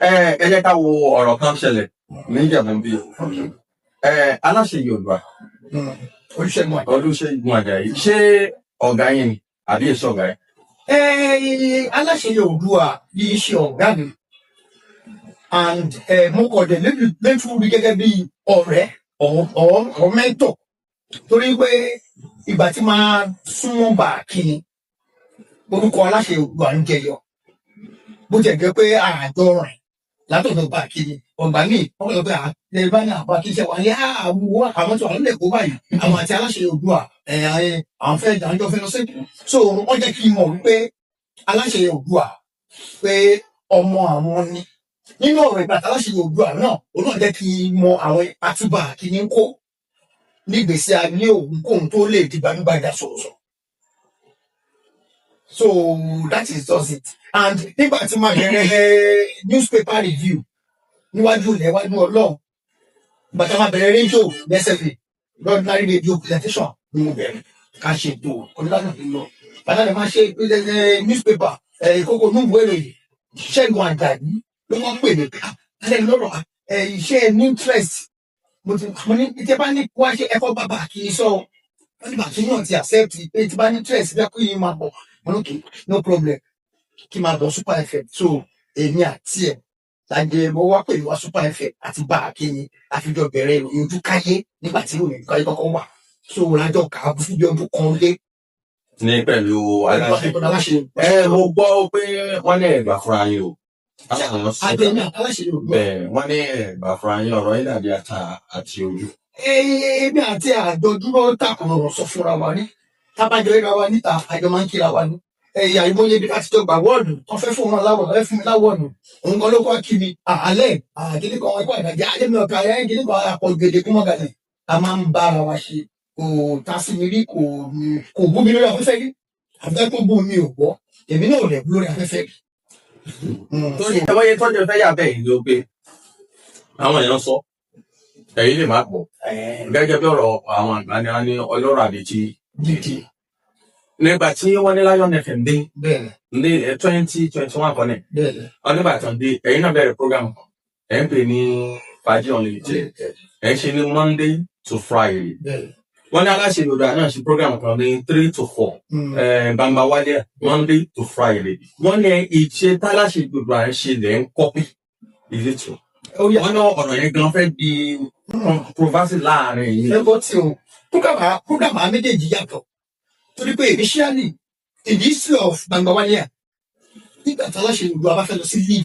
ẹ jẹ́ ká wo ọ̀rọ̀ kan ṣẹlẹ̀ níjàmbá bí aláṣẹ Yorùbá Olúṣẹ́gun Àjàyí ṣé ọ̀gá yẹn ni àbí èso ọ̀gá yẹn. Aláṣẹ Yorùbá yìí ṣe ọ̀gá mi and mo kọ̀ dé lẹ́tù rí gẹ́gẹ́ bí ọ̀rẹ́ or mentor torí pé ìgbà tí máa súnmọ́ bá kíni orúkọ Aláṣẹ Yorùbá ń jẹyọ bó jẹ́ jẹ́ pé àjọ rìn látọ̀dọ̀ bá kíni ọ̀gbà míì wọ́n lọ pé àlẹ́ bá ní àbá kí iṣẹ́ wa ní àwọ̀ àwọn tó wà nílẹ̀ kó báyìí àwọn àti Aláṣẹ Yorùbá àwọn fẹ́ àjọ fẹ́ lọ sí so wọ́n jẹ́ kí n mọ̀ wípé Aláṣẹ Yorùbá pé ọmọ àwọn ni nínú ọ̀rọ̀ ìgbà tí Aláṣẹ Yorùbá náà òun náà jẹ́ kí n mọ àwọn àtúbà kíní kó nígbèsí ayé òun kóun tó lè di gbajúgbajà sọ̀rọ̀sọ̀ so that is just it and nígbà tí màá bẹ̀rẹ̀ newspaper review níwájú ilẹ̀ iwájú Ọlọ́run ìgbà tí màá bẹ̀rẹ̀ rédíò lẹ́sẹ̀fẹ̀ ordinary radio presentation ni mo bẹ̀rẹ̀ ká ṣe ètò onígbàgbọ́ tó lọ bàtà lè máa ṣe newspaper ìkókò núùbù èròyìn Ṣẹ́gun Àjàyí ló wọ́n pè mí alẹ́ lọ́rọ̀ iṣẹ́ ní interest mo ní tí bá ní wá ṣe ẹ̀kọ́ bàbá kì í sọ wọ́n ní bàtí náà ti accept pé tí bá ní interest bí akóyè yìí máa bọ̀ mo ní okay no problem kí máa bọ̀ Super FM so èmi àti ẹ̀ lájẹ mo wá pè mí wá Super FM àti bá a kí ni àfijọ́ bẹ̀rẹ̀ ìròyìn ojú káyé nígbà tí ìròyìn ojú káyé kọ́kọ́ wà so lájọ kà á fún bí ọdún kan lé. ní pẹ̀lú Aláṣẹ mo gbọ́ pé wọ́n lè gbà fúnra yín o. Àtẹ̀mí Aláṣẹ Yorùbá. Bẹ́ẹ̀ wọ́n ní gbà fúnra yín ọ̀rọ̀ yín dàbí ata àti ojú. Èmi àti àjọ dúró takùrọ̀ sọ fúnra wa ní tábàjọ ìra wa níta àjọ máa ń kíra wa ní. Àìmọye bí láti jọ gbà wọ́ọ̀dù wọ́n fẹ́ fún wọn láwọ̀dù ẹ fún mi láwọ̀dù òun kan ló kọ́ kí mi àlẹ́ àgídí kan ẹ̀kọ́ ìdájá àdémi ọ̀kà ayé gídí kan àpọ̀gèdè kúmọ̀ gàdẹ̀ a máa ń bá ara wa ṣe kò tásí mi rí kò bú mi lórí afẹ́fẹ́ rí àfẹ́ tó bú mi ò gbọ́ èmi náà ò lẹ̀ bú lórí afẹ́fẹ́ rí. Torí ẹ wáyé tọ́jú fẹ́ yà bẹ́ẹ̀ ló pé àwọn èèyàn sọ ẹ̀yin lè má pọ̀ gẹ́gẹ́ bí ọ̀rọ̀ àwọn àgbà ni wọ́n ní ọlọ́rọ̀ àbètí dìde nígbà tí wọ́n ní Lion FM dé ní 2021 kan ní ọdún bàtàn dé ẹ̀yin náà bẹ̀rẹ̀ program kan ẹ̀ ń pè ní Fàájì Unlimited ẹ̀ ń ṣe ní Monday to Friday wọ́n ní Aláṣẹ Yorùbá náà ṣe program kan ní 3 to 4 Gbangba Wálé Monday to Friday wọ́n ní ìṣe t'Aláṣẹ Yorùbá ń ṣe lẹ́ ń kọ́pì ìletò wọ́n ní ọ̀rọ̀ yẹn gan fẹ́ di controversy láàrin yìí. ẹ bọ́ tí o program àwọn méjèèjì yàtọ̀ torí pé initially in the history of Gbangba Wálé nígbà tí Aláṣẹ Yorùbá bá fẹ́ lọ sí leave